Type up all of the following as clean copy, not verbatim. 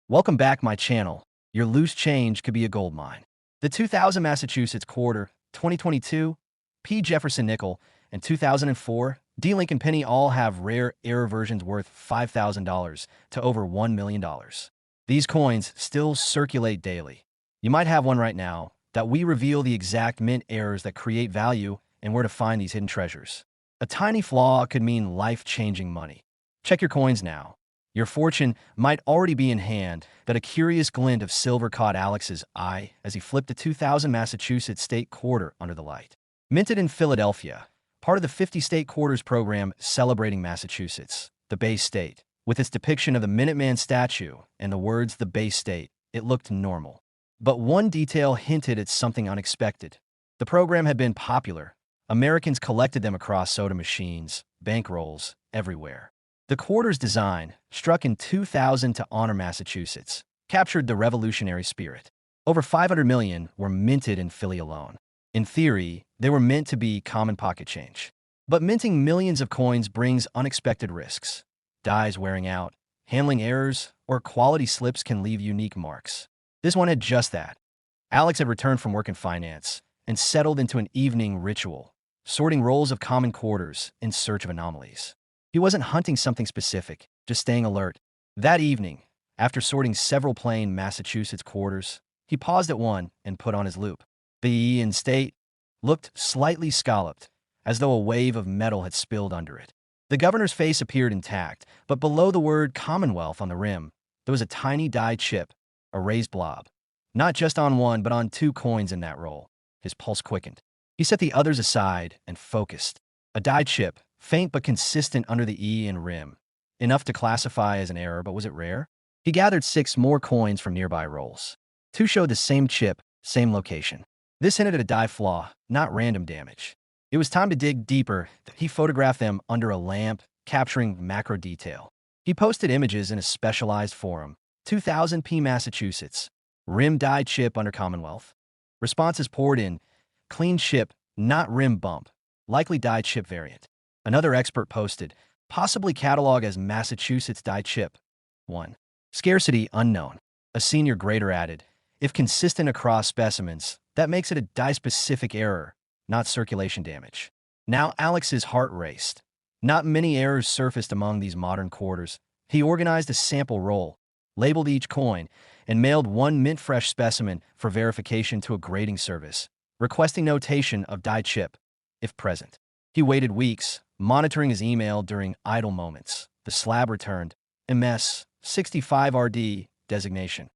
Welcome back my channel. Your loose change could be a gold mine. The 2000 Massachusetts quarter, 2022, P. Jefferson nickel, and 2004 D. Lincoln penny all have rare error versions worth $5,000 to over $1 million. These coins still circulate daily. You might have one right now that we reveal the exact mint errors that create value and where to find these hidden treasures. A tiny flaw could mean life-changing money. Check your coins now. Your fortune might already be in hand that a curious glint of silver caught Alex's eye as he flipped a 2000 Massachusetts state quarter under the light. Minted in Philadelphia, part of the 50-state quarters program celebrating Massachusetts, the Bay State. With its depiction of the Minuteman statue and the words "the Bay State," it looked normal. But one detail hinted at something unexpected. The program had been popular. Americans collected them across soda machines, bankrolls, everywhere. The quarter's design, struck in 2000 to honor Massachusetts, captured the revolutionary spirit. Over 500 million were minted in Philly alone. In theory, they were meant to be common pocket change. But minting millions of coins brings unexpected risks. Dies wearing out, handling errors, or quality slips can leave unique marks. This one had just that. Alex had returned from work in finance and settled into an evening ritual, sorting rolls of common quarters in search of anomalies. He wasn't hunting something specific, just staying alert. That evening, after sorting several plain Massachusetts quarters, he paused at one and put on his loupe. The E in state looked slightly scalloped, as though a wave of metal had spilled under it. The governor's face appeared intact, but below the word Commonwealth on the rim, there was a tiny die chip, a raised blob. Not just on one, but on two coins in that roll. His pulse quickened. He set the others aside and focused. A die chip, faint but consistent under the E and rim. Enough to classify as an error, but was it rare? He gathered 6 more coins from nearby rolls. 2 showed the same chip, same location. This hinted at a die flaw, not random damage. It was time to dig deeper. He photographed them under a lamp, capturing macro detail. He posted images in a specialized forum. 2000 P. Massachusetts. Rim die chip under Commonwealth. Responses poured in. Clean chip, not rim bump. Likely die chip variant. Another expert posted, possibly catalog as Massachusetts die chip. 1. Scarcity unknown. A senior grader added, if consistent across specimens, that makes it a die-specific error, not circulation damage. Now Alex's heart raced. Not many errors surfaced among these modern quarters. He organized a sample roll, labeled each coin, and mailed one mint-fresh specimen for verification to a grading service, requesting notation of die chip, if present. He waited weeks, monitoring his email during idle moments. The slab returned, MS 65RD designation.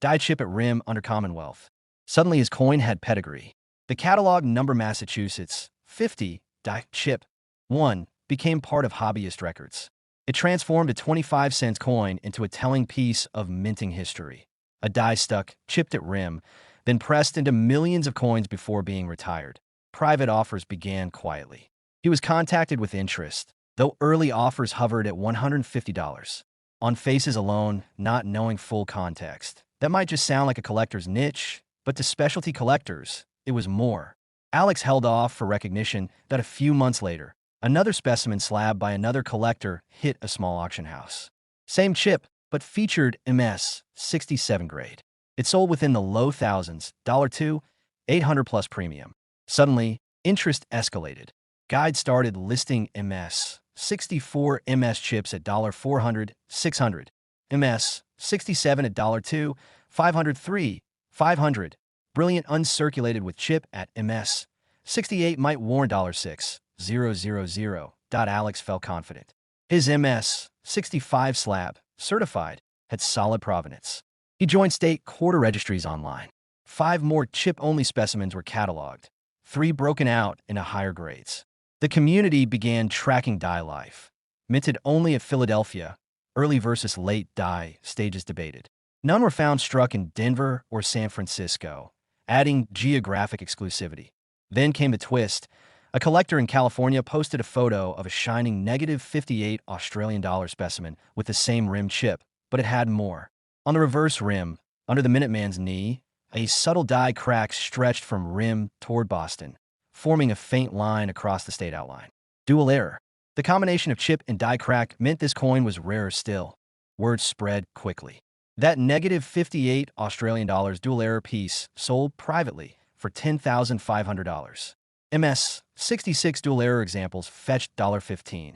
Die chip at rim under Commonwealth. Suddenly his coin had pedigree. The catalog number Massachusetts 50 die chip 1 became part of hobbyist records. It transformed a 25-cent coin into a telling piece of minting history. A die stuck, chipped at rim, then pressed into millions of coins before being retired. Private offers began quietly. He was contacted with interest, though early offers hovered at $150. On faces alone, not knowing full context. That might just sound like a collector's niche, but to specialty collectors, it was more. Alex held off for recognition that a few months later, another specimen slab by another collector hit a small auction house. Same chip, but featured MS 67 grade. It sold within the low thousands, $2, 800 plus premium. Suddenly, interest escalated. Guides started listing MS 64 MS chips at $400, 600. MS 67 at $2, 503, 500. Brilliant uncirculated with chip at MS 68 might warn $6, 000. Alex felt confident. His MS 65 slab, certified, had solid provenance. He joined state quarter registries online. 5 more chip-only specimens were cataloged, 3 broken out into higher grades. The community began tracking die life. Minted only at Philadelphia, early versus late die stages debated. None were found struck in Denver or San Francisco, adding geographic exclusivity. Then came the twist. A collector in California posted a photo of a shining -58 Australian dollar specimen with the same rim chip, but it had more. On the reverse rim, under the Minuteman's knee, a subtle die crack stretched from rim toward Boston, forming a faint line across the state outline. Dual error. The combination of chip and die crack meant this coin was rarer still. Word spread quickly. That negative 58 Australian dollars dual error piece sold privately for $10,500. MS 66 dual error examples fetched $15.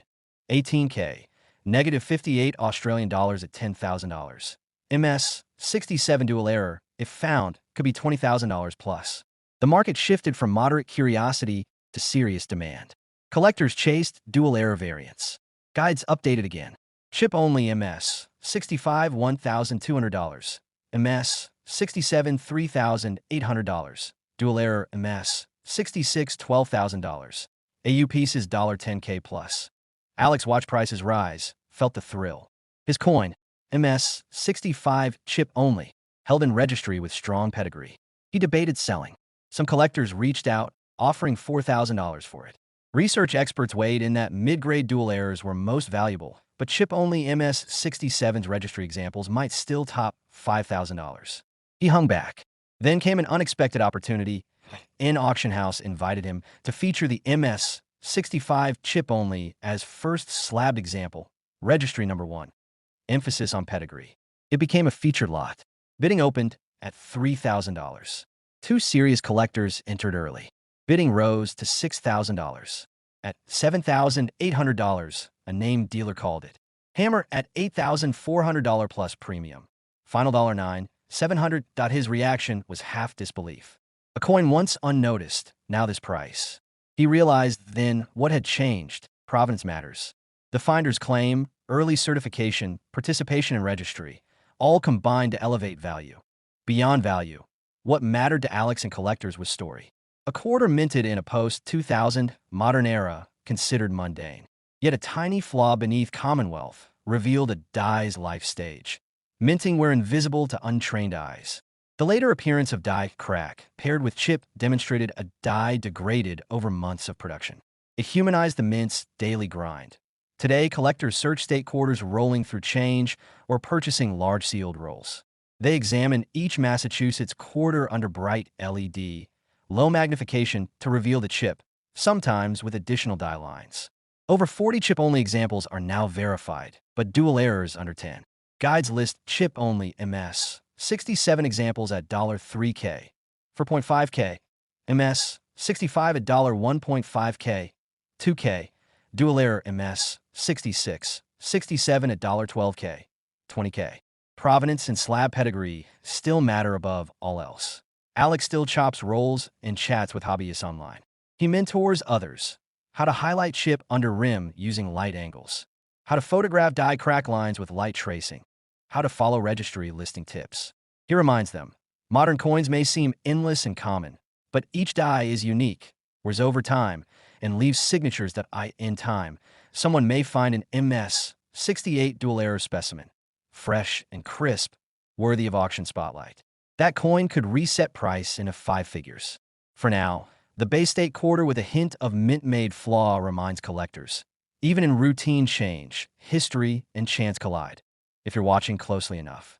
18K. Negative 58 Australian dollars at $10,000. MS 67 dual error, if found, could be $20,000 plus. The market shifted from moderate curiosity to serious demand. Collectors chased dual error variants. Guides updated again. Chip only MS 65 $1,200. MS 67 $3,800. Dual error MS 66 $12,000. AU pieces $10K plus. Alex watched prices rise, felt the thrill. His coin, MS 65 chip only, held in registry with strong pedigree. He debated selling. Some collectors reached out, offering $4,000 for it. Research experts weighed in that mid-grade dual errors were most valuable, but chip-only MS-67's registry examples might still top $5,000. He hung back. Then came an unexpected opportunity. An auction house invited him to feature the MS-65 chip-only as first slabbed example, registry number 1. Emphasis on pedigree. It became a featured lot. Bidding opened at $3,000. Two serious collectors entered early. Bidding rose to $6,000. At $7,800, a named dealer called it. Hammer at $8,400 plus premium. Final $9,700. His reaction was half disbelief. A coin once unnoticed, now this price. He realized then what had changed. Provenance matters. The finder's claim, early certification, participation in registry, all combined to elevate value. Beyond value, what mattered to Alex and collectors was story. A quarter minted in a post-2000 modern era considered mundane. Yet a tiny flaw beneath Commonwealth revealed a die's life stage, minting where invisible to untrained eyes. The later appearance of die crack, paired with chip, demonstrated a die degraded over months of production. It humanized the mint's daily grind. Today, collectors search state quarters rolling through change or purchasing large sealed rolls. They examine each Massachusetts quarter under bright LED, low magnification to reveal the chip, sometimes with additional die lines. Over 40 chip-only examples are now verified, but dual errors under 10. Guides list chip-only MS 67 examples at $3K, 4.5K, MS 65 at $1.5K, 2K, dual error MS 66, 67 at $12K, 20K. Provenance and slab pedigree still matter above all else. Alex still chops rolls and chats with hobbyists online. He mentors others. How to highlight chip under rim using light angles. How to photograph die crack lines with light tracing. How to follow registry listing tips. He reminds them, modern coins may seem endless and common, but each die is unique, wears over time, and leaves signatures that in time, someone may find an MS 68 dual error specimen. Fresh and crisp, worthy of auction spotlight. That coin could reset price into 5 figures. For now, the Bay State quarter with a hint of mint-made flaw reminds collectors. Even in routine change, history and chance collide, if you're watching closely enough.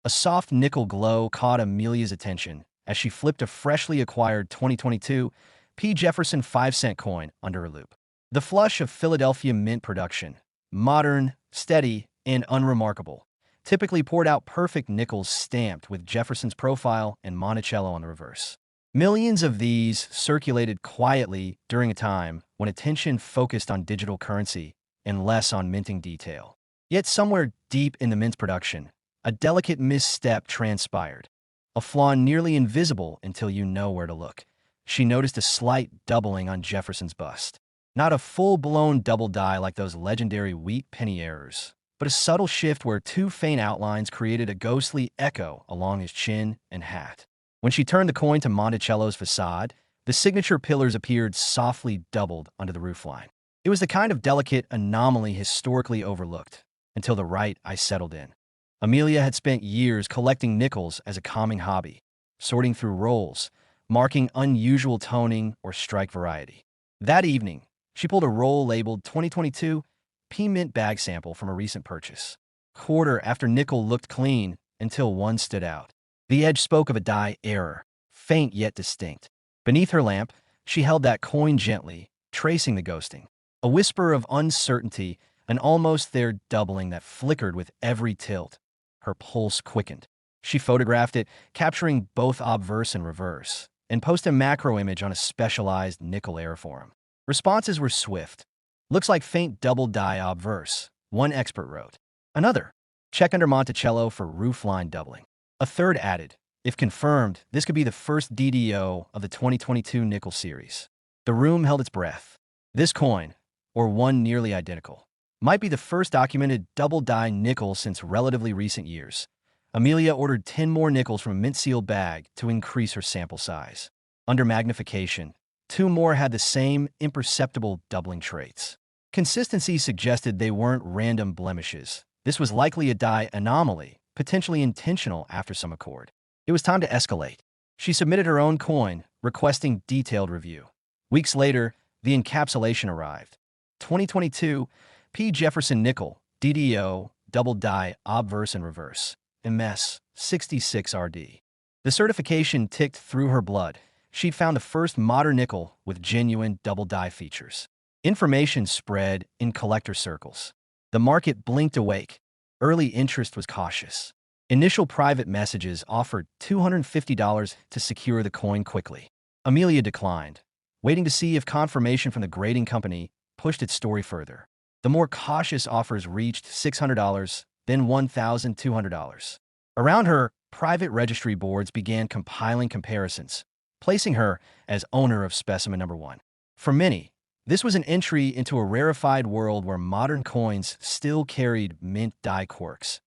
A soft nickel glow caught Amelia's attention as she flipped a freshly acquired 2022 P. Jefferson 5-cent coin under her loupe. The flush of Philadelphia mint production, modern, steady, and unremarkable, typically poured out perfect nickels stamped with Jefferson's profile and Monticello on the reverse. Millions of these circulated quietly during a time when attention focused on digital currency and less on minting detail. Yet somewhere deep in the mint's production, a delicate misstep transpired, a flaw nearly invisible until you know where to look. She noticed a slight doubling on Jefferson's bust. Not a full-blown double die like those legendary wheat penny errors, but a subtle shift where 2 faint outlines created a ghostly echo along his chin and hat. When she turned the coin to Monticello's facade, the signature pillars appeared softly doubled under the roofline. It was the kind of delicate anomaly historically overlooked, until the right eye settled in. Amelia had spent years collecting nickels as a calming hobby, sorting through rolls, marking unusual toning or strike variety. That evening, she pulled a roll labeled 2022 P-Mint bag sample from a recent purchase. Quarter after nickel looked clean until one stood out. The edge spoke of a die error, faint yet distinct. Beneath her lamp, she held that coin gently, tracing the ghosting. A whisper of uncertainty, an almost there doubling that flickered with every tilt. her pulse quickened. She photographed it, capturing both obverse and reverse, and posted a macro image on a specialized nickel air forum. Responses were swift. "Looks like faint double die obverse," one expert wrote. Another, "Check under Monticello for roofline doubling." A third added, "If confirmed, this could be the first DDO of the 2022 nickel series." The room held its breath. This coin, or one nearly identical, might be the first documented double-die nickel since relatively recent years. Amelia ordered 10 more nickels from a mint-sealed bag to increase her sample size. Under magnification, 2 more had the same imperceptible doubling traits. Consistency suggested they weren't random blemishes. This was likely a die anomaly, potentially intentional after some accord. It was time to escalate. She submitted her own coin, requesting detailed review. Weeks later, the encapsulation arrived. 2022 P. Jefferson nickel, DDO, double die, obverse and reverse, MS 66RD. The certification ticked through her blood. She'd found the first modern nickel with genuine double die features. Information spread in collector circles. The market blinked awake. Early interest was cautious. Initial private messages offered $250 to secure the coin quickly. Amelia declined, waiting to see if confirmation from the grading company pushed its story further. The more cautious offers reached $600, then $1,200. Around her, private registry boards began compiling comparisons, placing her as owner of specimen number 1. For many, this was an entry into a rarefied world where modern coins still carried mint die quirks.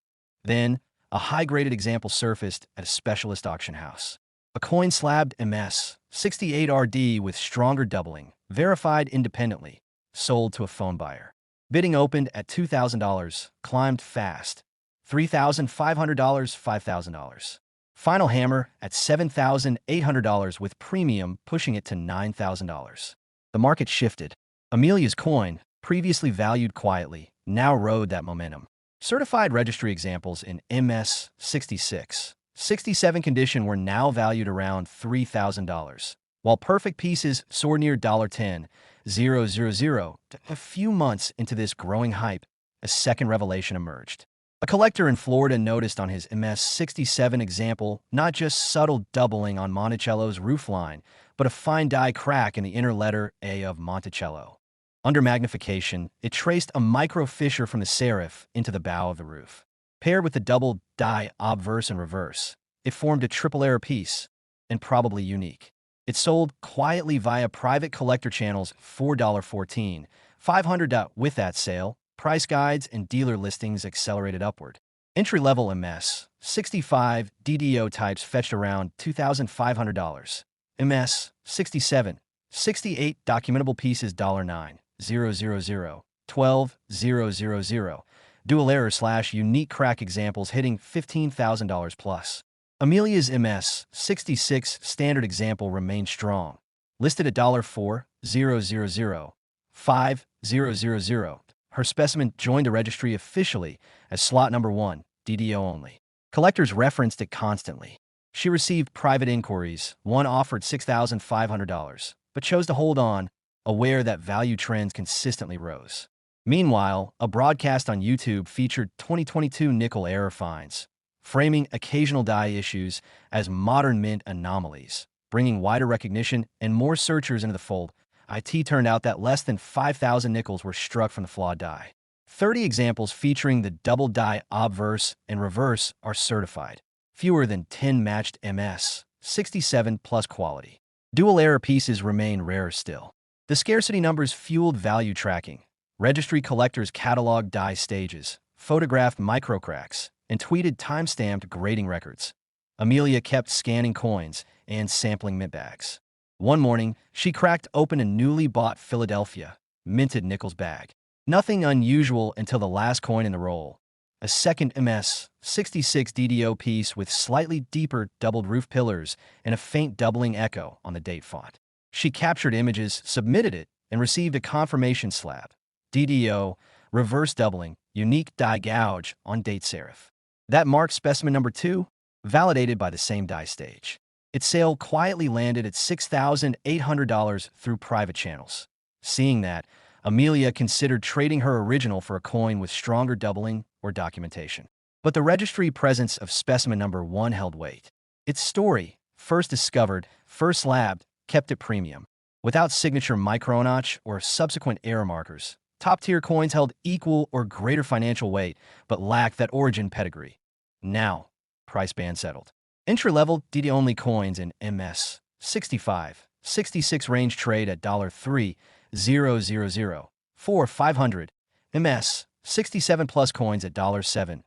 Then, a high-graded example surfaced at a specialist auction house. A coin slabbed MS 68RD with stronger doubling, verified independently, sold to a phone buyer. Bidding opened at $2,000, climbed fast. $3,500, $5,000. Final hammer at $7,800 with premium pushing it to $9,000. The market shifted. Amelia's coin, previously valued quietly, now rode that momentum. Certified registry examples in MS 66, 67 condition were now valued around $3,000, while perfect pieces soared near $10,000. A few months into this growing hype, a second revelation emerged. A collector in Florida noticed on his MS 67 example not just subtle doubling on Monticello's roofline, but a fine die crack in the inner letter A of Monticello. Under magnification, it traced a micro fissure from the serif into the bow of the roof. Paired with the double die obverse and reverse, it formed a triple error piece, and probably unique. It sold quietly via private collector channels $4.14, $500. With that sale, price guides and dealer listings accelerated upward. Entry-level MS 65 DDO types fetched around $2,500. MS 67, 68 documentable pieces $9,000, $12,000. Dual error / unique crack examples hitting $15,000 plus. Amelia's MS 66 standard example remained strong, listed at $4,000, $5,000. Her specimen joined the registry officially as slot number 1, DDO only. Collectors referenced it constantly. She received private inquiries. One offered $6,500, but chose to hold on, aware that value trends consistently rose. Meanwhile, a broadcast on YouTube featured 2022 nickel error finds, framing occasional die issues as modern mint anomalies, bringing wider recognition and more searchers into the fold. It turned out that less than 5,000 nickels were struck from the flawed die. 30 examples featuring the double die obverse and reverse are certified. Fewer than 10 matched MS 67 plus quality. Dual error pieces remain rarer still. The scarcity numbers fueled value tracking. Registry collectors cataloged die stages, photographed microcracks, and tweeted time-stamped grading records. Amelia kept scanning coins and sampling mint bags. One morning, she cracked open a newly bought Philadelphia minted nickels bag. Nothing unusual until the last coin in the roll. A second MS 66 DDO piece with slightly deeper doubled roof pillars and a faint doubling echo on the date font. She captured images, submitted it, and received a confirmation slab. DDO, reverse doubling, unique die gouge on date serif. That marked specimen number 2, validated by the same die stage. Its sale quietly landed at $6,800 through private channels. Seeing that, Amelia considered trading her original for a coin with stronger doubling or documentation. But the registry presence of specimen number 1 held weight. Its story, first discovered, first labbed, kept at premium. Without signature micronotch or subsequent error markers, top-tier coins held equal or greater financial weight, but lacked that origin pedigree. Now, price band settled. Entry-level DD-only coins in MS 65, 66 range trade at $3,000, 4, 500. MS 67 plus coins at $7,000,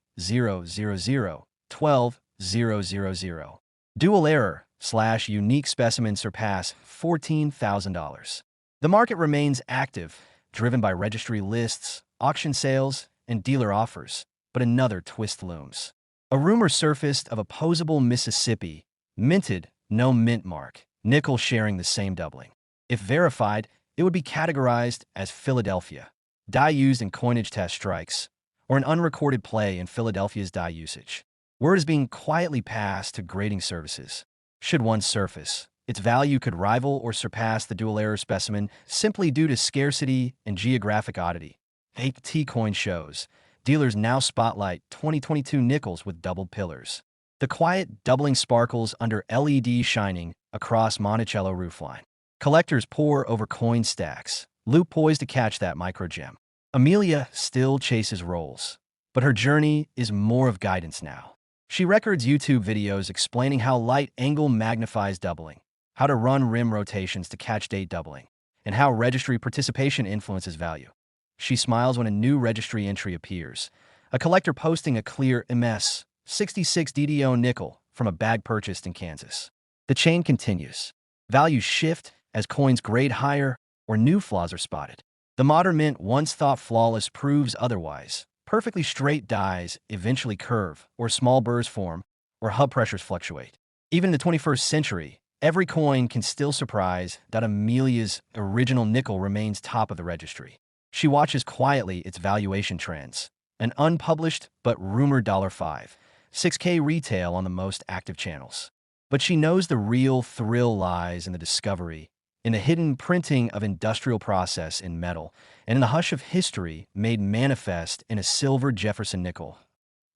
12,000. Dual error / unique specimen surpass $14,000. The market remains active, driven by registry lists, auction sales, and dealer offers. But another twist looms. A rumor surfaced of opposable Mississippi, minted, no mint mark, nickel sharing the same doubling. If verified, it would be categorized as Philadelphia, die used in coinage test strikes, or an unrecorded play in Philadelphia's die usage. Word is being quietly passed to grading services. Should one surface, its value could rival or surpass the dual error specimen simply due to scarcity and geographic oddity. Fake T-coin shows. Dealers now spotlight 2022 nickels with doubled pillars. The quiet doubling sparkles under LED shining across Monticello roofline. Collectors pore over coin stacks, loop poised to catch that microgem. Amelia still chases rolls, but her journey is more of guidance now. She records YouTube videos explaining how light angle magnifies doubling, how to run rim rotations to catch date doubling, and how registry participation influences value. She smiles when a new registry entry appears, a collector posting a clear MS 66 DDO nickel from a bag purchased in Kansas. The chain continues. Values shift as coins grade higher or new flaws are spotted. The modern mint, once thought flawless, proves otherwise. Perfectly straight dies eventually curve, or small burrs form, or hub pressures fluctuate. Even in the 21st century, every coin can still surprise. Amelia's original nickel remains top of the registry. She watches quietly its valuation trends. An unpublished but rumored $5, 6K retail on the most active channels. But she knows the real thrill lies in the discovery, in the hidden printing of industrial process in metal, and in the hush of history made manifest in a silver Jefferson nickel.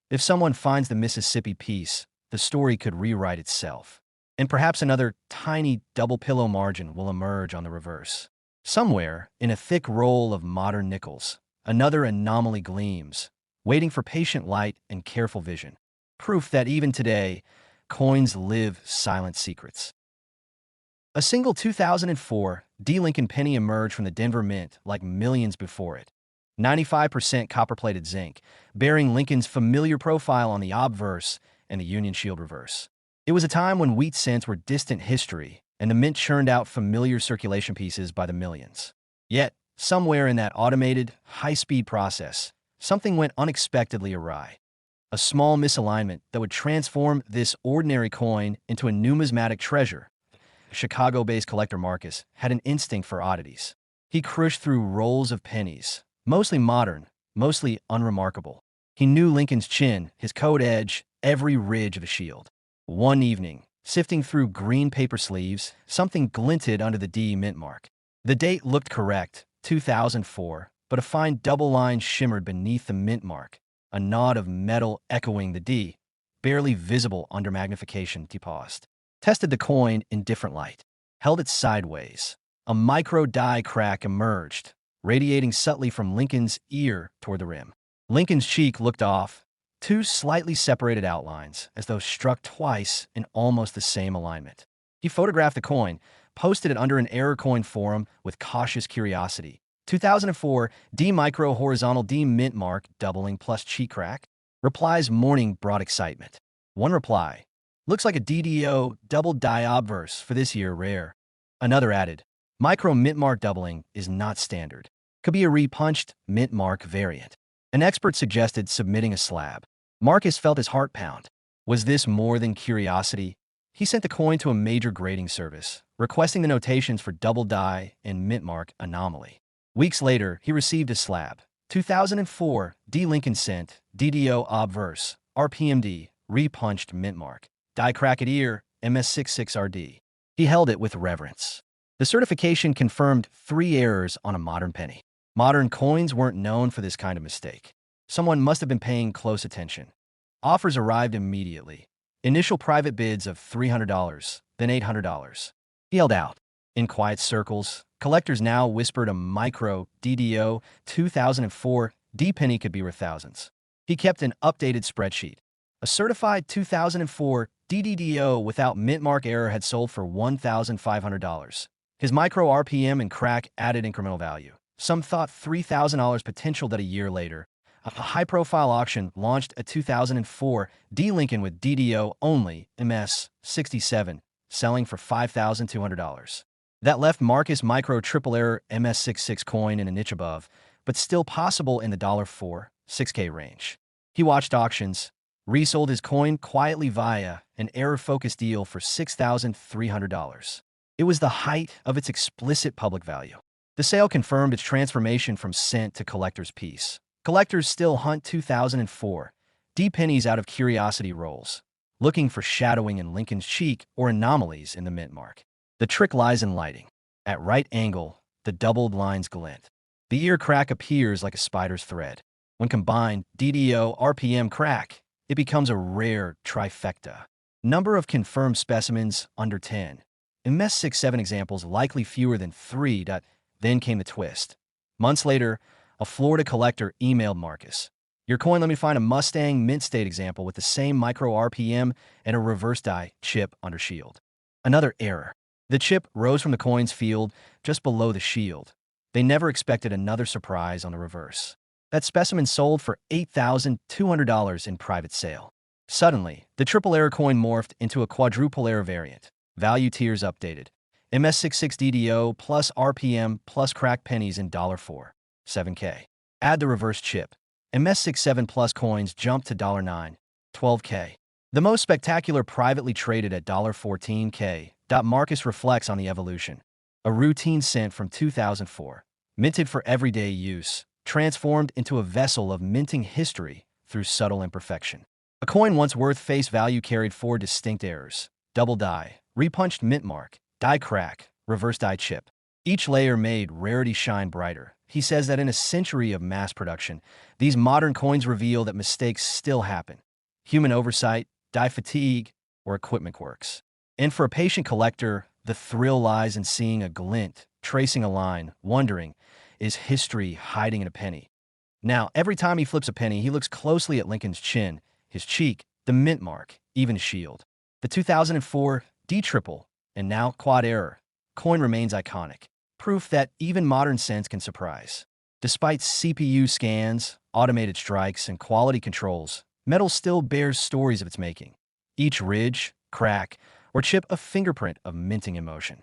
If someone finds the Mississippi piece, the story could rewrite itself. And perhaps another tiny double pillow margin will emerge on the reverse. Somewhere, in a thick roll of modern nickels, another anomaly gleams, waiting for patient light and careful vision. Proof that even today, coins live silent secrets. A single 2004 D. Lincoln penny emerged from the Denver Mint like millions before it. 95% copper-plated zinc, bearing Lincoln's familiar profile on the obverse and the Union Shield reverse. It was a time when wheat cents were distant history, and the mint churned out familiar circulation pieces by the millions. Yet, somewhere in that automated, high-speed process, something went unexpectedly awry. A small misalignment that would transform this ordinary coin into a numismatic treasure. Chicago-based collector Marcus had an instinct for oddities. He crushed through rolls of pennies, mostly modern, mostly unremarkable. He knew Lincoln's chin, his coat edge, every ridge of a shield. One evening, sifting through green paper sleeves, something glinted under the D mint mark. The date looked correct, 2004, but a fine double line shimmered beneath the mint mark, a nod of metal echoing the D, barely visible under magnification. He paused. Tested the coin in different light. Held it sideways. A micro die crack emerged, radiating subtly from Lincoln's ear toward the rim. Lincoln's cheek looked off, two slightly separated outlines, as though struck twice in almost the same alignment. He photographed the coin, posted it under an error coin forum with cautious curiosity. 2004 D micro horizontal D mint mark doubling plus cheek crack. Replies morning brought excitement. One reply. Looks like a DDO double die obverse for this year rare. Another added. Micro mint mark doubling is not standard. Could be a repunched mint mark variant. An expert suggested submitting a slab. Marcus felt his heart pound. Was this more than curiosity? He sent the coin to a major grading service, requesting the notations for double die and mint mark anomaly. Weeks later, he received a slab. 2004 D Lincoln cent, DDO obverse, RPMD, repunched mint mark. Die cracked ear, MS66RD. He held it with reverence. The certification confirmed 3 errors on a modern penny. Modern coins weren't known for this kind of mistake. Someone must have been paying close attention. Offers arrived immediately. Initial private bids of $300, then $800. He held out. In quiet circles, collectors now whispered a micro DDO 2004 D penny could be worth thousands. He kept an updated spreadsheet. A certified 2004 DDDO without mint mark error had sold for $1,500. His micro RPM and crack added incremental value. Some thought $3,000 potential that a year later, a high-profile auction launched a 2004 D Lincoln with DDO only MS67, selling for $5,200. That left Marcus Micro Triple Error MS66 coin in a niche above, but still possible in the $4, $6K range. He watched auctions, resold his coin quietly via an error-focused deal for $6,300. It was the height of its explicit public value. The sale confirmed its transformation from cent to collector's piece. Collectors still hunt 2004 D pennies out of curiosity rolls, looking for shadowing in Lincoln's cheek or anomalies in the mint mark. The trick lies in lighting. At right angle, the doubled lines glint. The ear crack appears like a spider's thread. When combined, DDO RPM crack, it becomes a rare trifecta. Number of confirmed specimens under 10. In MS67 examples, likely fewer than 3. Then came the twist. Months later, a Florida collector emailed Marcus. Your coin let me find a Mustang mint state example with the same micro RPM and a reverse die chip under shield. Another error. The chip rose from the coin's field just below the shield. They never expected another surprise on the reverse. That specimen sold for $8,200 in private sale. Suddenly, the triple error coin morphed into a quadruple error variant. Value tiers updated. MS66 DDO plus RPM plus crack pennies in $4, 7K. Add the reverse chip. MS67 plus coins jumped to $9, 12K. The most spectacular privately traded at $14K. Marcus reflects on the evolution. A routine cent from 2004, minted for everyday use, transformed into a vessel of minting history through subtle imperfection. A coin once worth face value carried 4 distinct errors: double die, repunched mint mark, die crack, reverse die chip. Each layer made rarity shine brighter. He says that in a century of mass production, these modern coins reveal that mistakes still happen. Human oversight, die fatigue, or equipment quirks. And for a patient collector, the thrill lies in seeing a glint, tracing a line, wondering, is history hiding in a penny? Now, every time he flips a penny, he looks closely at Lincoln's chin, his cheek, the mint mark, even his shield. The 2004 D triple, and now quad error, coin remains iconic. Proof that even modern cents can surprise. Despite CPU scans, automated strikes, and quality controls, metal still bears stories of its making. Each ridge, crack, or chip a fingerprint of minting emotion.